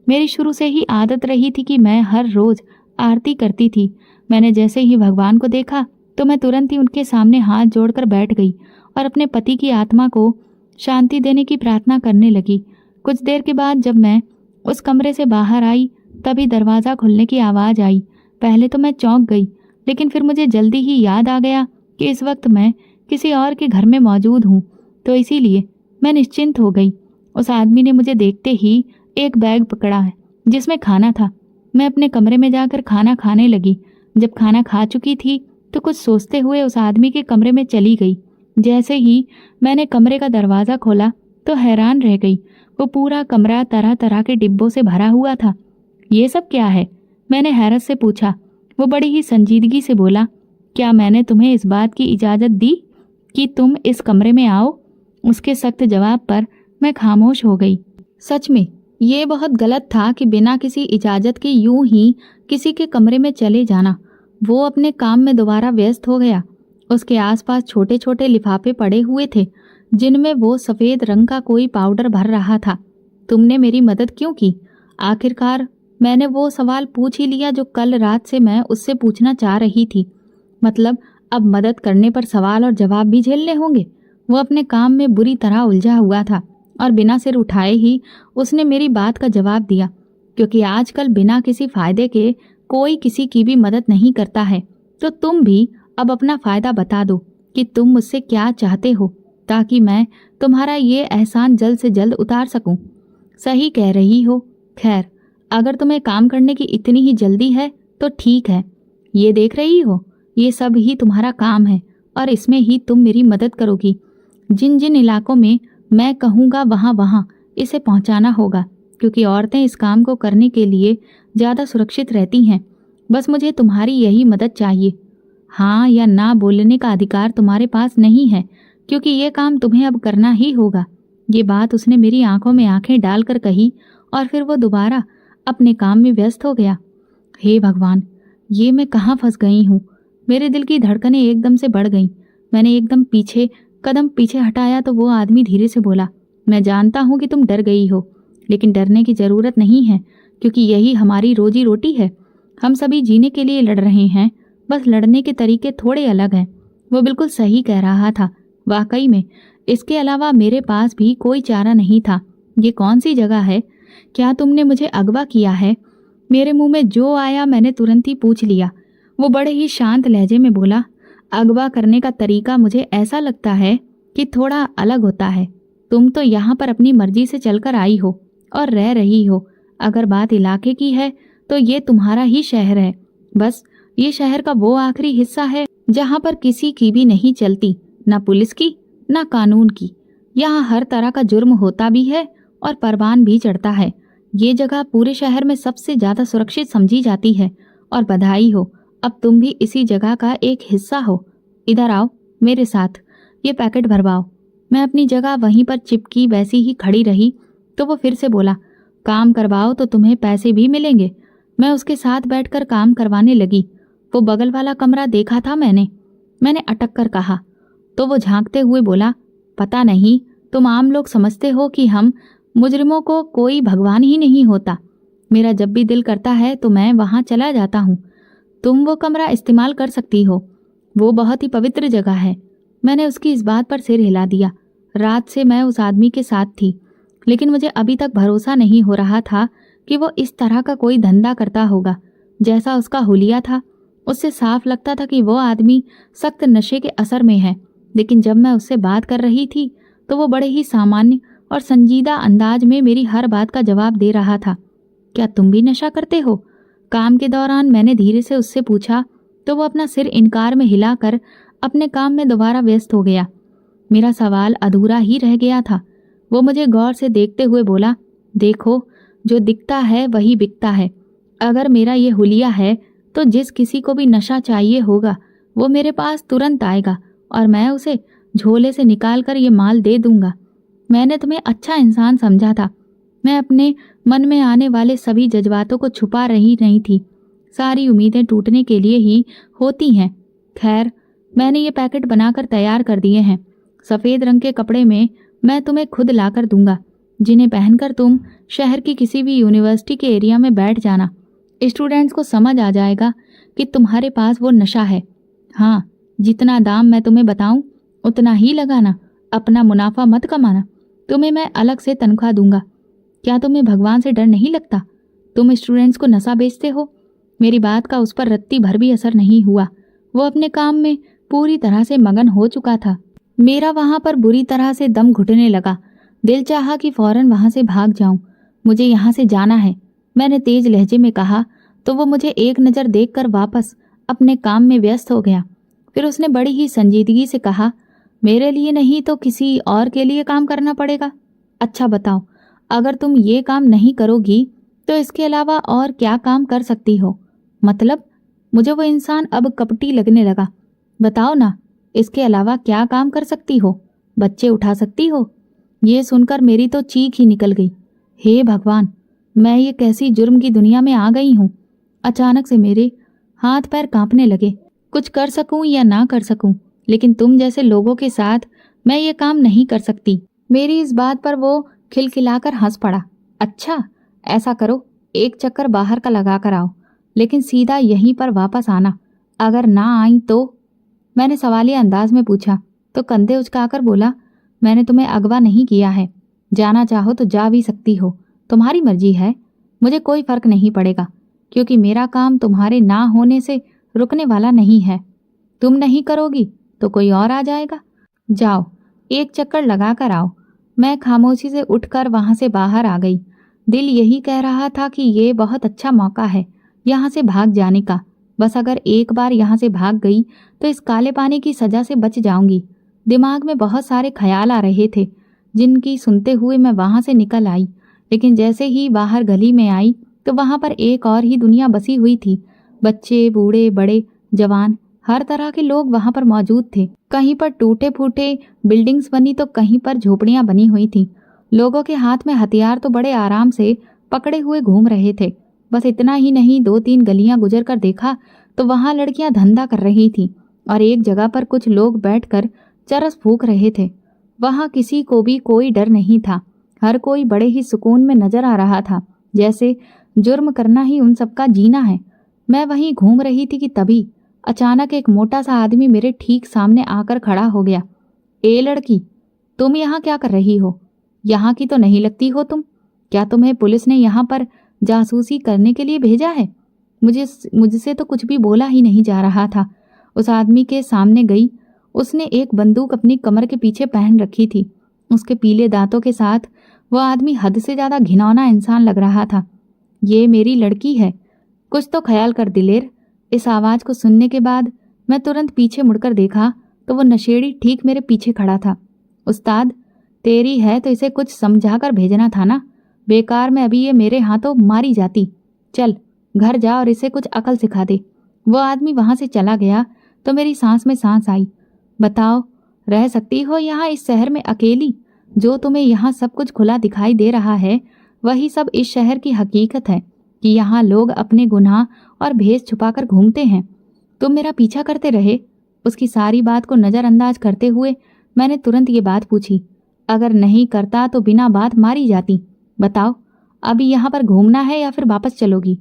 मेरी शुरू से ही आदत रही थी कि मैं हर रोज़ आरती करती थी। मैंने जैसे ही भगवान को देखा तो मैं तुरंत ही उनके सामने हाथ जोड़कर बैठ गई और अपने पति की आत्मा को शांति देने की प्रार्थना करने लगी। कुछ देर के बाद जब मैं उस कमरे से बाहर आई, तभी दरवाज़ा खुलने की आवाज़ आई। पहले तो मैं चौंक गई, लेकिन फिर मुझे जल्दी ही याद आ गया कि इस वक्त मैं किसी और के घर में मौजूद हूँ, तो इसीलिए मैं निश्चिंत हो गई। उस आदमी ने मुझे देखते ही एक बैग पकड़ा है जिसमें खाना था। मैं अपने कमरे में जाकर खाना खाने लगी। जब खाना खा चुकी थी तो कुछ सोचते हुए उस आदमी के कमरे में चली गई। जैसे ही मैंने कमरे का दरवाज़ा खोला तो हैरान रह गई। वो पूरा कमरा तरह तरह के डिब्बों से भरा हुआ था। ये सब क्या है? मैंने हैरत से पूछा। वो बड़ी ही संजीदगी से बोला, क्या मैंने तुम्हें इस बात की इजाज़त दी कि तुम इस कमरे में आओ? उसके सख्त जवाब पर मैं खामोश हो गई। सच में ये बहुत गलत था कि बिना किसी इजाज़त के यूं ही किसी के कमरे में चले जाना। वो अपने काम में दोबारा व्यस्त हो गया। उसके आसपास छोटे छोटे लिफाफे पड़े हुए थे, जिनमें वो सफ़ेद रंग का कोई पाउडर भर रहा था। तुमने मेरी मदद क्यों की? आखिरकार मैंने वो सवाल पूछ ही लिया जो कल रात से मैं उससे पूछना चाह रही थी। मतलब अब मदद करने पर सवाल और जवाब भी झेलने होंगे। वो अपने काम में बुरी तरह उलझा हुआ था और बिना सिर उठाए ही उसने मेरी बात का जवाब दिया, क्योंकि आजकल बिना किसी फायदे के कोई किसी की भी मदद नहीं करता है। तो तुम भी अब अपना फ़ायदा बता दो कि तुम मुझसे क्या चाहते हो, ताकि मैं तुम्हारा ये एहसान जल्द से जल्द उतार सकूं। सही कह रही हो। खैर, अगर तुम्हें काम करने की इतनी ही जल्दी है तो ठीक है। ये देख रही हो, ये सब ही तुम्हारा काम है और इसमें ही तुम मेरी मदद करोगी। जिन जिन इलाकों में मैं कहूँगा वहाँ वहाँ इसे पहुँचाना होगा, क्योंकि औरतें इस काम को करने के लिए ज़्यादा सुरक्षित रहती हैं। बस मुझे तुम्हारी यही मदद चाहिए। हाँ या ना बोलने का अधिकार तुम्हारे पास नहीं है, क्योंकि ये काम तुम्हें अब करना ही होगा। ये बात उसने मेरी आंखों में आंखें डालकर कही और फिर वो दोबारा अपने काम में व्यस्त हो गया। हे भगवान, ये मैं कहाँ फंस गई हूँ? मेरे दिल की धड़कनें एकदम से बढ़ गईं। मैंने एकदम कदम पीछे हटाया तो वो आदमी धीरे से बोला, मैं जानता हूँ कि तुम डर गई हो, लेकिन डरने की जरूरत नहीं है, क्योंकि यही हमारी रोजी रोटी है। हम सभी जीने के लिए लड़ रहे हैं, बस लड़ने के तरीके थोड़े अलग हैं। वो बिल्कुल सही कह रहा था। वाकई में इसके अलावा मेरे पास भी कोई चारा नहीं था। ये कौन सी जगह है? क्या तुमने मुझे अगवा किया है? मेरे मुंह में जो आया मैंने तुरंत ही पूछ लिया। वो बड़े ही शांत लहजे में बोला, अगवा करने का तरीका मुझे ऐसा लगता है कि थोड़ा अलग होता है। तुम तो यहाँ पर अपनी मर्जी से चलकर आई हो और रह रही हो। अगर बात इलाके की है तो ये तुम्हारा ही शहर है। बस ये शहर का वो आखिरी हिस्सा है जहाँ पर किसी की भी नहीं चलती, ना पुलिस की ना कानून की। यहाँ हर तरह का जुर्म होता भी है और परवान भी चढ़ता है। ये जगह पूरे शहर में सबसे ज्यादा सुरक्षित समझी जाती है। और बधाई हो, अब तुम भी इसी जगह का एक हिस्सा हो। इधर आओ मेरे साथ, ये पैकेट भरवाओ। मैं अपनी जगह वहीं पर चिपकी वैसी ही खड़ी रही तो वो फिर से बोला, काम करवाओ तो तुम्हें पैसे भी मिलेंगे। मैं उसके साथ बैठकर काम करवाने लगी। वो बगल वाला कमरा देखा था मैंने अटक कर कहा। तो वो झांकते हुए बोला, पता नहीं, तुम आम लोग समझते हो कि हम मुजरिमों को कोई भगवान ही नहीं होता। मेरा जब भी दिल करता है तो मैं वहां चला जाता हूँ। तुम वो कमरा इस्तेमाल कर सकती हो, वो बहुत ही पवित्र जगह है। मैंने उसकी इस बात पर सिर हिला दिया। रात से मैं उस आदमी के साथ थी, लेकिन मुझे अभी तक भरोसा नहीं हो रहा था कि वो इस तरह का कोई धंधा करता होगा। जैसा उसका हुलिया था, उससे साफ लगता था कि वो आदमी सख्त नशे के असर में है। लेकिन जब मैं उससे बात कर रही थी तो वो बड़े ही सामान्य और संजीदा अंदाज में मेरी हर बात का जवाब दे रहा था। क्या तुम भी नशा करते हो? काम के दौरान मैंने धीरे से उससे पूछा तो वो अपना सिर इनकार में हिलाकर अपने काम में दोबारा व्यस्त हो गया। मेरा सवाल अधूरा ही रह गया था। वो मुझे गौर से देखते हुए बोला, देखो, जो दिखता है वही बिकता है। अगर मेरा ये हुलिया है तो जिस किसी को भी नशा चाहिए होगा वो मेरे पास तुरंत आएगा और मैं उसे झोले से निकाल कर ये माल दे दूंगा। मैंने तुम्हें अच्छा इंसान समझा था। मैं अपने मन में आने वाले सभी जज्बातों को छुपा रही नहीं थी। सारी उम्मीदें टूटने के लिए ही होती हैं। खैर, मैंने ये पैकेट बनाकर तैयार कर दिए हैं। सफ़ेद रंग के कपड़े में मैं तुम्हें खुद लाकर दूंगा, जिन्हें पहनकर तुम शहर की किसी भी यूनिवर्सिटी के एरिया में बैठ जाना। स्टूडेंट्स को समझ आ जाएगा कि तुम्हारे पास वो नशा है। हाँ, जितना दाम मैं तुम्हें बताऊं उतना ही लगाना। अपना मुनाफा मत कमाना। तुम्हें मैं अलग से तनख्वाह दूंगा। क्या तुम्हें भगवान से डर नहीं लगता? तुम स्टूडेंट्स को नशा बेचते हो। मेरी बात का उस पर रत्ती भर भी असर नहीं हुआ। वो अपने काम में पूरी तरह से मगन हो चुका था। मेरा वहां पर बुरी तरह से दम घुटने लगा। दिल चाहा कि फौरन वहां से भाग जाऊं। मुझे यहाँ से जाना है, मैंने तेज लहजे में कहा। तो वो मुझे एक नज़र देखकर वापस अपने काम में व्यस्त हो गया। फिर उसने बड़ी ही संजीदगी से कहा, मेरे लिए नहीं तो किसी और के लिए काम करना पड़ेगा। अच्छा बताओ, अगर तुम ये काम नहीं करोगी तो इसके अलावा और क्या काम कर सकती हो? मतलब मुझे वो इंसान अब कपटी लगने लगा। बताओ ना, इसके अलावा क्या काम कर सकती हो? बच्चे उठा सकती हो? ये सुनकर मेरी तो चीख ही निकल गई। हे भगवान, मैं ये कैसी जुर्म की दुनिया में आ गई हूँ। अचानक से मेरे हाथ पैर कांपने लगे। कुछ कर सकूं या ना कर सकूं, लेकिन तुम जैसे लोगों के साथ मैं ये काम नहीं कर सकती। मेरी इस बात पर वो खिलखिलाकर हंस पड़ा। अच्छा, ऐसा करो, एक चक्कर बाहर का लगा कर आओ, लेकिन सीधा यहीं पर वापस आना। अगर ना आई तो? मैंने सवालिया अंदाज में पूछा तो कंधे उचकाकर बोला, मैंने तुम्हें अगवा नहीं किया है। जाना चाहो तो जा भी सकती हो, तुम्हारी मर्जी है। मुझे कोई फर्क नहीं पड़ेगा, क्योंकि मेरा काम तुम्हारे ना होने से रुकने वाला नहीं है। तुम नहीं करोगी तो कोई और आ जाएगा। जाओ, एक चक्कर लगा कर आओ। मैं खामोशी से उठकर वहां से बाहर आ गई। दिल यही कह रहा था कि ये बहुत अच्छा मौका है यहाँ से भाग जाने का। बस अगर एक बार यहाँ से भाग गई तो इस काले पानी की सजा से बच जाऊंगी। दिमाग में बहुत सारे ख्याल आ रहे थे, जिनकी सुनते हुए मैं वहां से निकल आई। लेकिन जैसे ही बाहर गली में आई तो वहां पर एक और ही दुनिया बसी हुई थी। बच्चे, बूढ़े, बड़े, जवान, हर तरह के लोग वहां पर मौजूद थे। कहीं पर टूटे फूटे बिल्डिंग्स बनी तो कहीं पर झोपड़ियां बनी हुई थीं। लोगों के हाथ में हथियार तो बड़े आराम से पकड़े हुए घूम रहे थे। बस इतना ही नहीं, 2-3 गलियां गुजर कर देखा तो वहां लड़कियां धंधा कर रही थीं और एक जगह पर कुछ लोग बैठकर चरस फूंक रहे थे। वहां किसी को भी कोई डर नहीं था। हर कोई बड़े ही सुकून में नजर आ रहा था, जैसे जुर्म करना ही उन सबका जीना है। मैं वहीं घूम रही थी कि तभी अचानक एक मोटा सा आदमी मेरे ठीक सामने आकर खड़ा हो गया। ए लड़की, तुम यहाँ क्या कर रही हो? यहाँ की तो नहीं लगती हो तुम। क्या तुम्हें पुलिस ने यहाँ पर जासूसी करने के लिए भेजा है? मुझसे तो कुछ भी बोला ही नहीं जा रहा था। उस आदमी के सामने गई। उसने एक बंदूक अपनी कमर के पीछे पहन रखी थी। उसके पीले दांतों के साथ वह आदमी हद से ज्यादा घिनौना इंसान लग रहा था। ये मेरी लड़की है, कुछ तो ख्याल कर दिलेर। इस आवाज को सुनने के बाद मैं तुरंत पीछे मुड़कर देखा तो वो नशेड़ी ठीक मेरे पीछे खड़ा था। उस्ताद, तेरी है तो इसे कुछ समझा कर भेजना था ना। बेकार में अभी ये मेरे हाथों मारी जाती। चल घर जा और इसे कुछ अकल सिखा दे। वो आदमी वहां से चला गया तो मेरी सांस में सांस आई। बताओ, रह सकती हो यहाँ इस शहर में अकेली? जो तुम्हें यहाँ सब कुछ खुला दिखाई दे रहा है वही सब इस शहर की हकीकत है कि यहाँ लोग अपने गुनाह और भेष छुपाकर घूमते हैं। तुम मेरा पीछा करते रहे। उसकी सारी बात को नज़रअंदाज करते हुए मैंने तुरंत ये बात पूछी, अगर नहीं करता तो बिना बात मारी जाती। बताओ, अभी यहाँ पर घूमना है या फिर वापस चलोगी?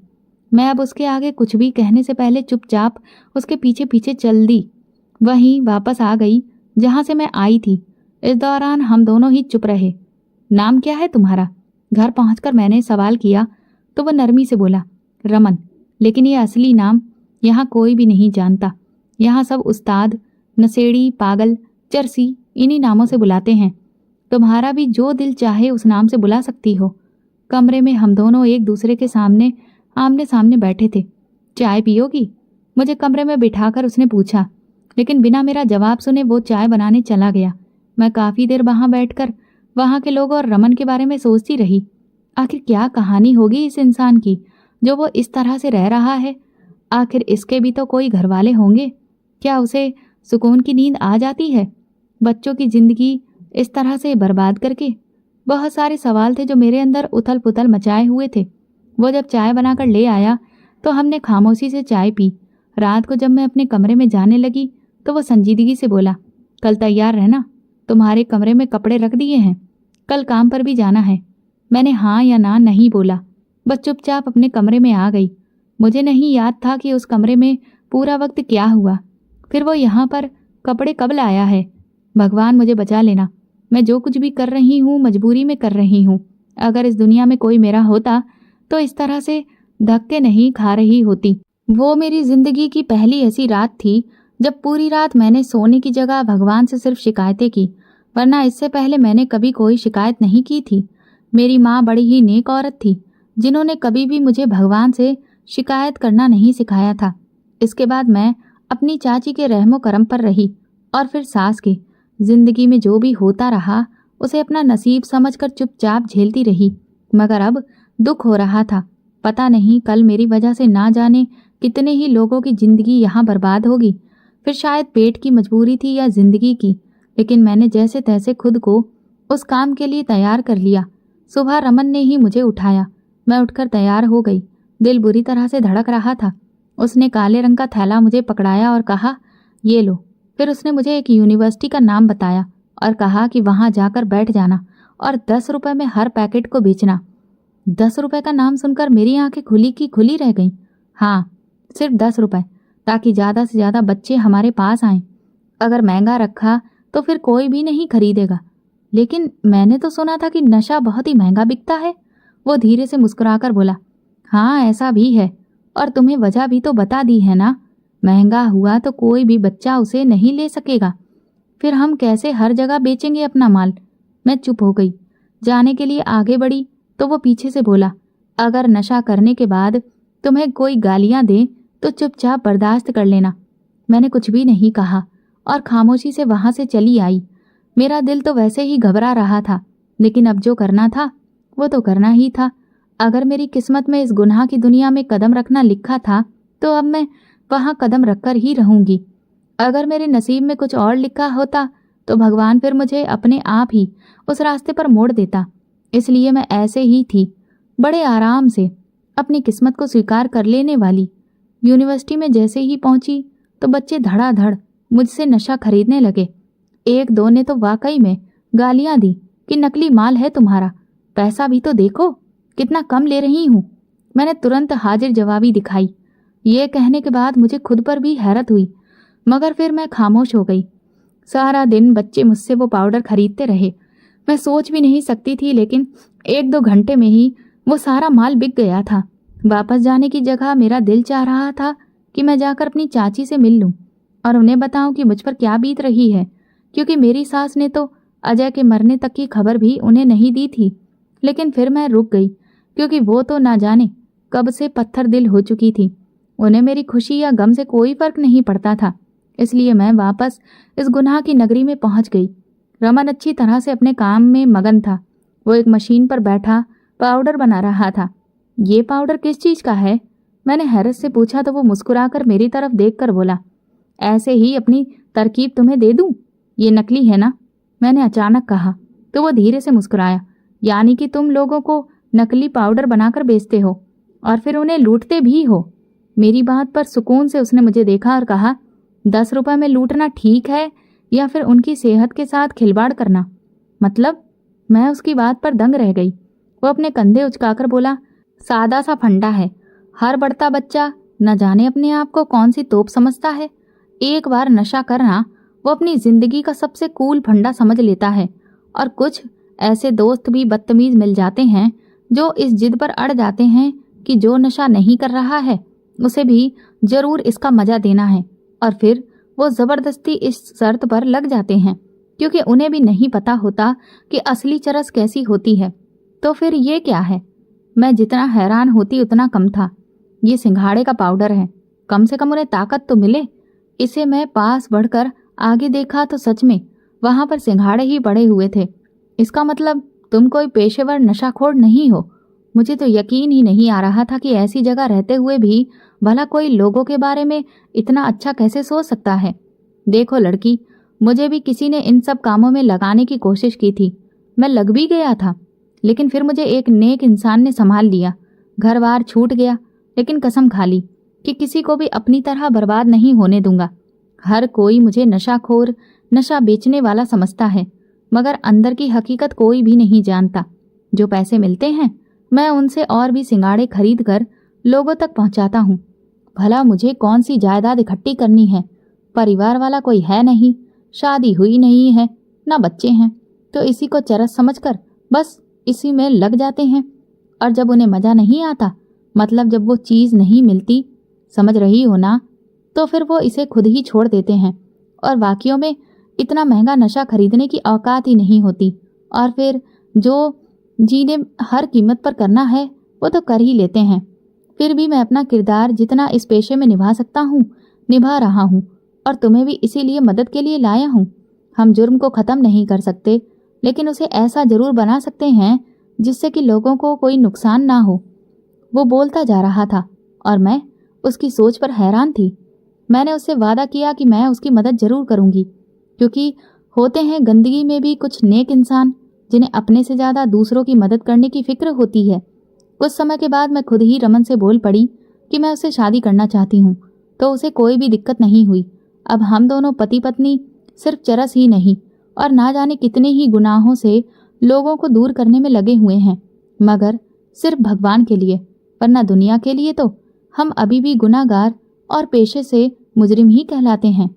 मैं अब उसके आगे कुछ भी कहने से पहले चुपचाप उसके पीछे पीछे चल दी। वहीं वापस आ गई जहाँ से मैं आई थी। इस दौरान हम दोनों ही चुप रहे। नाम क्या है तुम्हारा? घर पहुंचकर मैंने सवाल किया तो वह नरमी से बोला, रमन। लेकिन ये असली नाम यहाँ कोई भी नहीं जानता। यहाँ सब उस्ताद, नशेड़ी, पागल, चरसी इन्हीं नामों से बुलाते हैं। तुम्हारा भी जो दिल चाहे उस नाम से बुला सकती हो। कमरे में हम दोनों एक दूसरे के सामने आमने सामने बैठे थे। चाय पियोगी? मुझे कमरे में बिठाकर उसने पूछा, लेकिन बिना मेरा जवाब सुने वो चाय बनाने चला गया। मैं काफ़ी देर वहाँ बैठकर वहाँ के लोगों और रमन के बारे में सोचती रही। आखिर क्या कहानी होगी इस इंसान की जो वो इस तरह से रह रहा है? आखिर इसके भी तो कोई घरवाले होंगे। क्या उसे सुकून की नींद आ जाती है बच्चों की जिंदगी इस तरह से बर्बाद करके? बहुत सारे सवाल थे जो मेरे अंदर उथल पुथल मचाए हुए थे। वो जब चाय बनाकर ले आया तो हमने खामोशी से चाय पी। रात को जब मैं अपने कमरे में जाने लगी तो वो संजीदगी से बोला, कल तैयार रहना, तुम्हारे कमरे में कपड़े रख दिए हैं, कल काम पर भी जाना है। मैंने हाँ या ना नहीं बोला, बस चुपचाप अपने कमरे में आ गई। मुझे नहीं याद था कि उस कमरे में पूरा वक्त क्या हुआ, फिर वो यहाँ पर कपड़े कब लाया है। भगवान मुझे बचा लेना। मैं जो कुछ भी कर रही हूँ मजबूरी में कर रही हूँ। अगर इस दुनिया में कोई मेरा होता तो इस तरह से धक्के नहीं खा रही होती। वो मेरी जिंदगी की पहली ऐसी रात थी जब पूरी रात मैंने सोने की जगह भगवान से सिर्फ शिकायतें की, वरना इससे पहले मैंने कभी कोई शिकायत नहीं की थी। मेरी माँ बड़ी ही नेक औरत थी जिन्होंने कभी भी मुझे भगवान से शिकायत करना नहीं सिखाया था। इसके बाद मैं अपनी चाची के रहमो करम पर रही और फिर सास के। जिंदगी में जो भी होता रहा उसे अपना नसीब समझकर चुपचाप झेलती रही। मगर अब दुख हो रहा था। पता नहीं कल मेरी वजह से ना जाने कितने ही लोगों की जिंदगी यहाँ बर्बाद होगी। फिर शायद पेट की मजबूरी थी या जिंदगी की, लेकिन मैंने जैसे तैसे खुद को उस काम के लिए तैयार कर लिया। सुबह रमन ने ही मुझे उठाया। मैं उठकर तैयार हो गई। दिल बुरी तरह से धड़क रहा था। उसने काले रंग का थैला मुझे पकड़ाया और कहा, ये लो। फिर उसने मुझे एक यूनिवर्सिटी का नाम बताया और कहा कि वहां जाकर बैठ जाना और 10 रुपए में हर पैकेट को बेचना। 10 रुपए का नाम सुनकर मेरी आंखें खुली की खुली रह गईं। हाँ, सिर्फ 10 रुपए, ताकि ज़्यादा से ज़्यादा बच्चे हमारे पास आएं। अगर महंगा रखा तो फिर कोई भी नहीं खरीदेगा। लेकिन मैंने तो सुना था कि नशा बहुत ही महंगा बिकता है। वो धीरे से मुस्कुराकर बोला, हाँ ऐसा भी है, और तुम्हें वजह भी तो बता दी है ना। महंगा हुआ तो कोई भी बच्चा उसे नहीं ले सकेगा। फिर हम कैसे हर जगह बेचेंगे अपना माल। मैं चुप हो गई। जाने के लिए आगे बढ़ी तो वो पीछे से बोला, अगर नशा करने के बाद तुम्हें कोई गालियां दे तो चुपचाप बर्दाश्त कर लेना। मैंने कुछ भी नहीं कहा और खामोशी से वहां से चली आई। मेरा दिल तो वैसे ही घबरा रहा था, लेकिन अब जो करना था वो तो करना ही था। अगर मेरी किस्मत में इस गुनाह की दुनिया में कदम रखना लिखा था तो अब मैं वहां कदम रखकर ही रहूंगी। अगर मेरे नसीब में कुछ और लिखा होता तो भगवान फिर मुझे अपने आप ही उस रास्ते पर मोड़ देता। इसलिए मैं ऐसे ही थी, बड़े आराम से अपनी किस्मत को स्वीकार कर लेने वाली। यूनिवर्सिटी में जैसे ही पहुंची तो बच्चे धड़ाधड़ मुझसे नशा खरीदने लगे। एक दो ने तो वाकई में गालियां दी कि नकली माल है तुम्हारा, पैसा भी तो देखो कितना कम ले रही हूं। मैंने तुरंत हाजिर जवाबी दिखाई। ये कहने के बाद मुझे खुद पर भी हैरत हुई, मगर फिर मैं खामोश हो गई। सारा दिन बच्चे मुझसे वो पाउडर खरीदते रहे। मैं सोच भी नहीं सकती थी, लेकिन 1-2 घंटे में ही वो सारा माल बिक गया था। वापस जाने की जगह मेरा दिल चाह रहा था कि मैं जाकर अपनी चाची से मिल लूं और उन्हें बताऊं कि मुझ पर क्या बीत रही है, क्योंकि मेरी सास ने तो अजय के मरने तक की खबर भी उन्हें नहीं दी थी। लेकिन फिर मैं रुक गई, क्योंकि वो तो ना जाने कब से पत्थर दिल हो चुकी थी। उन्हें मेरी खुशी या गम से कोई फर्क नहीं पड़ता था। इसलिए मैं वापस इस गुनाह की नगरी में पहुंच गई। रमन अच्छी तरह से अपने काम में मगन था। वो एक मशीन पर बैठा पाउडर बना रहा था। ये पाउडर किस चीज का है? मैंने हैरत से पूछा तो वो मुस्कुराकर मेरी तरफ देखकर बोला, ऐसे ही अपनी तरकीब तुम्हें दे दूं? ये नकली है ना? मैंने अचानक कहा तो वो धीरे से मुस्कुराया। यानी कि तुम लोगों को नकली पाउडर बनाकर बेचते हो और फिर उन्हें लूटते भी हो? मेरी बात पर सुकून से उसने मुझे देखा और कहा, 10 रुपए में लूटना ठीक है या फिर उनकी सेहत के साथ खिलवाड़ करना? मतलब? मैं उसकी बात पर दंग रह गई। वो अपने कंधे उचकाकर बोला, सादा सा फंडा है। हर बढ़ता बच्चा न जाने अपने आप को कौन सी तोप समझता है। एक बार नशा करना वो अपनी जिंदगी का सबसे कूल फंडा समझ लेता है। और कुछ ऐसे दोस्त भी बदतमीज मिल जाते हैं जो इस जिद पर अड़ जाते हैं कि जो नशा नहीं कर रहा है उसे भी जरूर इसका मजा देना है, और फिर वो जबरदस्ती इस शर्त पर लग जाते हैं, क्योंकि उन्हें भी नहीं पता होता कि असली चरस कैसी होती है। तो फिर ये क्या है? मैं जितना हैरान होती उतना कम था। ये सिंघाड़े का पाउडर है, कम से कम उन्हें ताकत तो मिले। इसे मैं पास बढ़कर आगे देखा तो सच में वहां पर सिंघाड़े ही पड़े हुए थे। इसका मतलब तुम कोई पेशेवर नशाखोर नहीं हो। मुझे तो यकीन ही नहीं आ रहा था कि ऐसी जगह रहते हुए भी भला कोई लोगों के बारे में इतना अच्छा कैसे सोच सकता है। देखो लड़की, मुझे भी किसी ने इन सब कामों में लगाने की कोशिश की थी। मैं लग भी गया था, लेकिन फिर मुझे एक नेक इंसान ने संभाल लिया। घर बार छूट गया, लेकिन कसम खा ली कि किसी को भी अपनी तरह बर्बाद नहीं होने दूंगा। हर कोई मुझे नशाखोर, नशा बेचने वाला समझता है, मगर अंदर की हकीकत कोई भी नहीं जानता। जो पैसे मिलते हैं मैं उनसे और भी सिंगाड़े खरीद कर लोगों तक पहुंचाता हूँ। भला मुझे कौन सी जायदाद इकट्ठी करनी है? परिवार वाला कोई है नहीं, शादी हुई नहीं है, ना बच्चे हैं, तो इसी को चरस समझकर बस इसी में लग जाते हैं। और जब उन्हें मजा नहीं आता, मतलब जब वो चीज़ नहीं मिलती, समझ रही हो ना, तो फिर वो इसे खुद ही छोड़ देते हैं। और वाकियों में इतना महंगा नशा खरीदने की औकात ही नहीं होती। और फिर जो जिन्हें हर कीमत पर करना है वो तो कर ही लेते हैं। फिर भी मैं अपना किरदार जितना इस पेशे में निभा सकता हूँ निभा रहा हूँ, और तुम्हें भी इसीलिए मदद के लिए लाया हूँ। हम जुर्म को ख़त्म नहीं कर सकते, लेकिन उसे ऐसा ज़रूर बना सकते हैं जिससे कि लोगों को कोई नुकसान ना हो। वो बोलता जा रहा था और मैं उसकी सोच पर हैरान थी। मैंने उससे वादा किया कि मैं उसकी मदद ज़रूर करूँगी, क्योंकि होते हैं गंदगी में भी कुछ नेक इंसान जिन्हें अपने से ज़्यादा दूसरों की मदद करने की फिक्र होती है। कुछ समय के बाद मैं खुद ही रमन से बोल पड़ी कि मैं उससे शादी करना चाहती हूँ, तो उसे कोई भी दिक्कत नहीं हुई। अब हम दोनों पति पत्नी सिर्फ चरस ही नहीं और ना जाने कितने ही गुनाहों से लोगों को दूर करने में लगे हुए हैं, मगर सिर्फ भगवान के लिए, वरना दुनिया के लिए तो हम अभी भी गुनाहगार और पेशे से मुजरिम ही कहलाते हैं।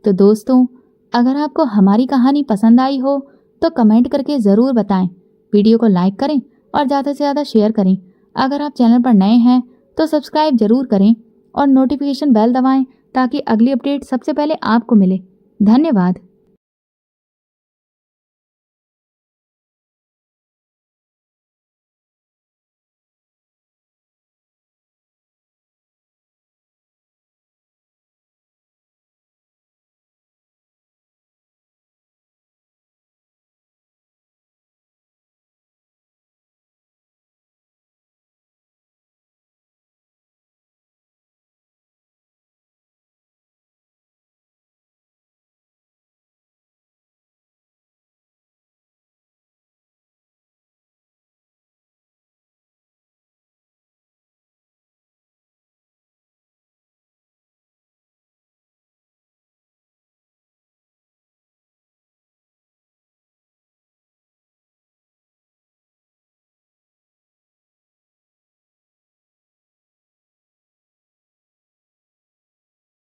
तो दोस्तों, अगर आपको हमारी कहानी पसंद आई हो तो कमेंट करके ज़रूर बताएं। वीडियो को लाइक करें और ज़्यादा से ज़्यादा शेयर करें। अगर आप चैनल पर नए हैं तो सब्सक्राइब ज़रूर करें और नोटिफिकेशन बेल दबाएं ताकि अगली अपडेट सबसे पहले आपको मिले। धन्यवाद।